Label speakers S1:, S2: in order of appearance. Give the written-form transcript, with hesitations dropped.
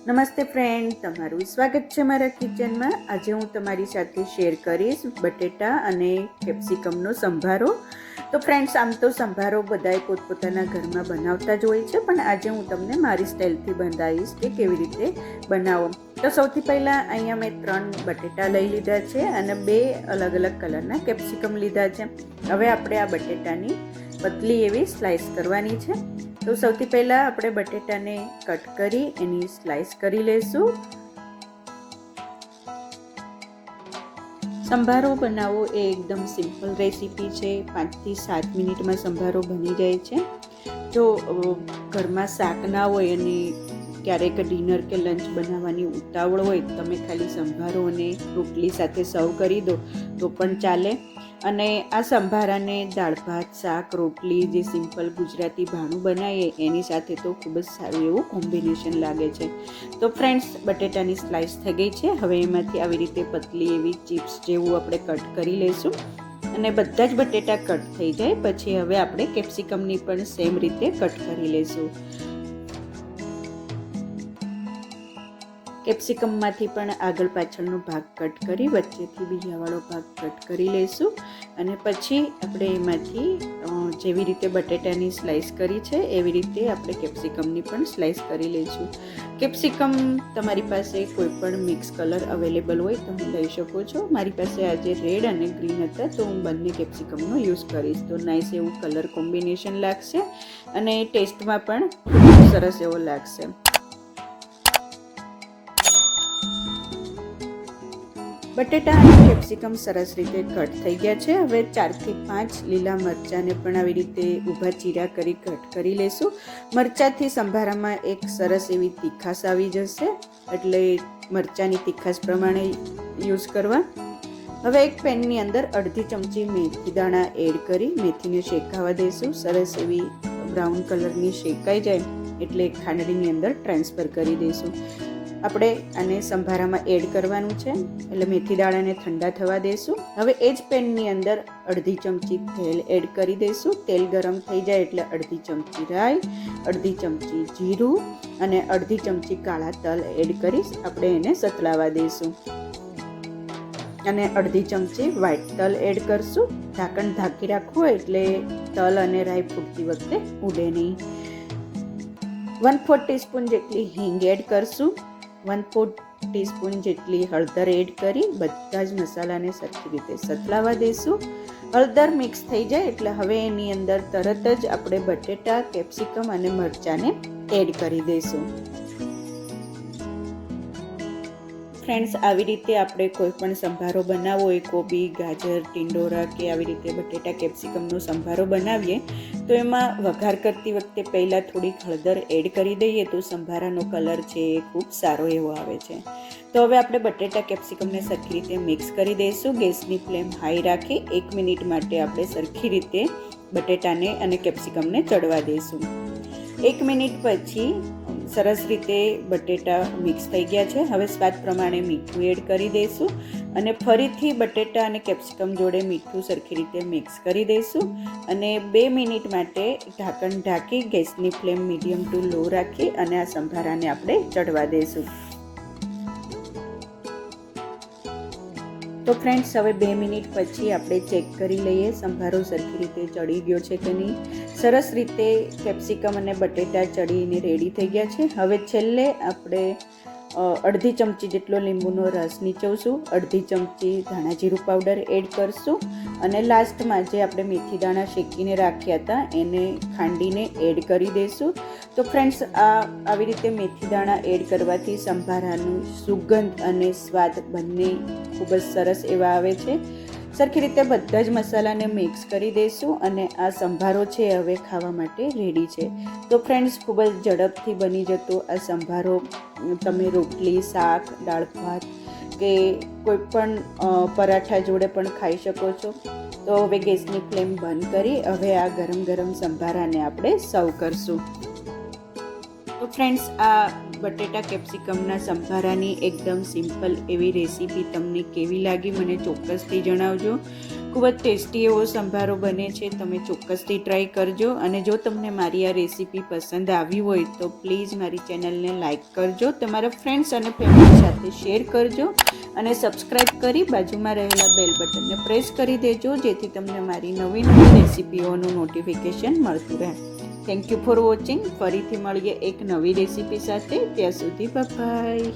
S1: નમસ્તે ફ્રેન્ડ, તમારું સ્વાગત છે મારા કિચનમાં. આજે હું તમારી સાથે શેર કરીશ બટેટા અને કેપ્સિકમનો સંભારો. તો ફ્રેન્ડ્સ, આમ તો સંભારો બધાએ પોતપોતાના ઘરમાં બનાવતા જ હોય છે, પણ આજે હું તમને મારી સ્ટાઇલથી બતાવીશ કે કેવી રીતે બનાવો. તો સૌથી પહેલાં અહીંયા મેં 3 બટેટા લઈ લીધા છે અને 2 અલગ અલગ કલરના કેપ્સિકમ લીધા છે. હવે આપણે આ બટેટાની પતલી એવી સ્લાઇસ કરવાની છે. તો સૌથી પહેલાં આપણે બટેટાને કટ કરી એની સ્લાઇસ કરી લઈશું. સંભારો બનાવવો એ એકદમ સિમ્પલ રેસીપી છે. 5 થી 7 મિનિટમાં સંભારો બની જાય છે. જો ઘરમાં શાક ના હોય અને ક્યારેક ડિનર કે લંચ બનાવવાની ઉતાવળ હોય, તમે ખાલી સંભારો અને રોટલી સાથે સર્વ કરી દો તો પણ ચાલે. અને આ સંભારાને દાળ ભાત, શાક, રોટલી, જે સિમ્પલ ગુજરાતી ભાણું બનાવીએ એની સાથે તો ખૂબ જ સારું એવું કોમ્બિનેશન લાગે છે. તો ફ્રેન્ડ્સ, બટેટાની સ્લાઇસ થઈ ગઈ છે. હવે એમાંથી આવી રીતે પતલી એવી ચિપ્સ જેવું આપણે કટ કરી લઈશું. અને બધા જ બટેટા કટ થઈ જાય પછી હવે આપણે કેપ્સિકમની પણ સેમ રીતે કટ કરી લઈશું. કેપ્સિકમમાંથી પણ આગળ પાછળનો ભાગ કટ કરી વચ્ચેથી બીજાવાળો ભાગ કટ કરી લઈશું. અને પછી આપણે એમાંથી જેવી રીતે બટેટાની સ્લાઇસ કરી છે એવી રીતે આપણે કેપ્સિકમની પણ સ્લાઇસ કરી લઈશું. કેપ્સિકમ તમારી પાસે કોઈ પણ મિક્સ કલર અવેલેબલ હોય તમે લઈ શકો છો. મારી પાસે આજે રેડ અને ગ્રીન હતા તો હું બંને કેપ્સિકમનો યુઝ કરીશ. તો નાઇસ એવું કલર કોમ્બિનેશન લાગશે અને ટેસ્ટમાં પણ સરસ એવો લાગશે. બટેટા અને કેપ્સિકમ સરસ રીતે કટ થઈ ગયા છે. હવે 4 થી 5 લીલા મરચાંને પણ આવી રીતે ઊભા ચીરા કરી કટ કરી લઈશું. મરચાંથી સંભારામાં એક સરસ એવી તીખાશ આવી જશે, એટલે મરચાંની તીખાશ પ્રમાણે યુઝ કરવા. હવે એક પેનની અંદર અડધી ચમચી મેથી દાણા એડ કરી મેથીને શેકાવા દઈશું. સરસ એવી બ્રાઉન કલરની શેકાઈ જાય એટલે ખાંડણીની અંદર ટ્રાન્સફર કરી દઈશું. આપણે આને સંભારામાં એડ કરવાનું છે એટલે મેથી દાણાને ઠંડા થવા દઈશું. હવે એ જ પેનની અંદર અડધી ચમચી તેલ એડ કરી દઈશું. તેલ ગરમ થઈ જાય એટલે અડધી ચમચી રાઈ, અડધી ચમચી જીરું અને અડધી ચમચી કાળા તલ એડ કરી આપણે એને સતળાવા દઈશું. અને અડધી ચમચી વ્હાઈટ તલ એડ કરશું. ઢાંકણ ઢાંકી રાખવું એટલે તલ અને રાઈ ફૂટતી વખતે ઉડે નહીં. 1/4 ટીસ્પૂન જેટલી હિંગ એડ કરશું. 1/4 ટીસ્પૂન જેટલી હળદર એડ કરી બધા જ મસાલાને સરખી રીતે સતલાવા દઈશું. હળદર મિક્સ થઈ જાય એટલે હવે એની અંદર તરત જ આપણે બટેટા, કેપ્સિકમ અને મરચાંને એડ કરી દઈશું. ફ્રેન્ડ્સ, આવી રીતે આપણે કોઈ પણ સંભારો બનાવવો હોય, કોબી, ગાજર, ટિંડોરા કે આવી રીતે બટેટા કેપ્સિકમનો સંભારો બનાવીએ તો એમાં વઘાર કરતી વખતે પહેલાં થોડીક હળદર એડ કરી દઈએ તો સંભારાનો કલર છે એ ખૂબ સારો એવો આવે છે. તો હવે આપણે બટેટા કેપ્સિકમને સરખી રીતે મિક્સ કરી દઈશું. ગેસની ફ્લેમ હાઈ રાખી 1 મિનિટ માટે આપણે સરખી રીતે બટેટાને અને કેપ્સિકમને ચડવા દઈશું. 1 મિનિટ પછી સરસ રીતે બટેટા મિક્સ થઈ ગયા છે. હવે સ્વાદ પ્રમાણે મીઠું એડ કરી દઈશું અને ફરીથી બટેટા અને કેપ્સિકમ જોડે મીઠું સરખી રીતે મિક્સ કરી દઈશું અને 2 મિનિટ માટે ઢાંકણ ઢાંકી ગેસની ફ્લેમ મીડિયમ ટુ લો રાખી અને આ સંભારાને આપણે ચડવા દઈશું. તો ફ્રેન્ડ્સ, હવે 2 મિનિટ પછી આપણે ચેક કરી લઈએ સંભારો સરખી રીતે ચડી ગયો છે કે નહીં. સરસ રીતે કેપ્સિકમ અને બટેટા ચડીને રેડી થઈ ગયા છે. હવે છેલ્લે આપણે અડધી ચમચી જેટલો લીંબુનો રસ નીચોવશું, અડધી ચમચી ધાણા જીરું પાવડર એડ કરશું અને લાસ્ટમાં જે આપણે મેથી દાણા શેકીને રાખ્યા હતા એને ખાંડીને એડ કરી દઈશું. તો ફ્રેન્ડ્સ, આવી રીતે મેથી દાણા એડ કરવાથી સંભારાનું સુગંધ અને સ્વાદ બંને ખૂબ જ સરસ એવા આવે છે. સરખી રીતે બધા જ મસાલાને મિક્સ કરી દઈશું અને આ સંભારો છે હવે ખાવા માટે રેડી છે. તો ફ્રેન્ડ્સ, ખૂબ જ ઝડપથી બની જતો આ સંભારો તમે રોટલી, શાક, દાળ ભાત કે કોઈ પણ પરાઠા જોડે પણ ખાઈ શકો છો. તો હવે ગેસની ફ્લેમ બંધ કરી હવે આ ગરમ ગરમ સંભારાને આપણે સર્વ કરશું. તો ફ્રેન્ડ્સ, આ બટેટા કેપ્સિકમના સંભારાની એકદમ સિમ્પલ એવી રેસીપી તમને કેવી લાગી મને ચોક્કસથી જણાવજો. ખૂબ જ ટેસ્ટી એવો સંભારો બને છે. તમે ચોક્કસથી ટ્રાય કરજો. અને જો તમને મારી આ રેસીપી પસંદ આવી હોય તો પ્લીઝ મારી ચેનલને લાઇક કરજો, તમારા ફ્રેન્ડ્સ અને ફેમિલી સાથે શેર કરજો અને સબસ્ક્રાઈબ કરી બાજુમાં રહેલા બેલ બટનને પ્રેસ કરી દેજો, જેથી તમને મારી નવી રેસીપીઓનું નોટિફિકેશન મળતું રહે. Thank you for watching. ફરીથી મળીએ એક નવી રેસીપી સાથે. ત્યાં સુધી બાય.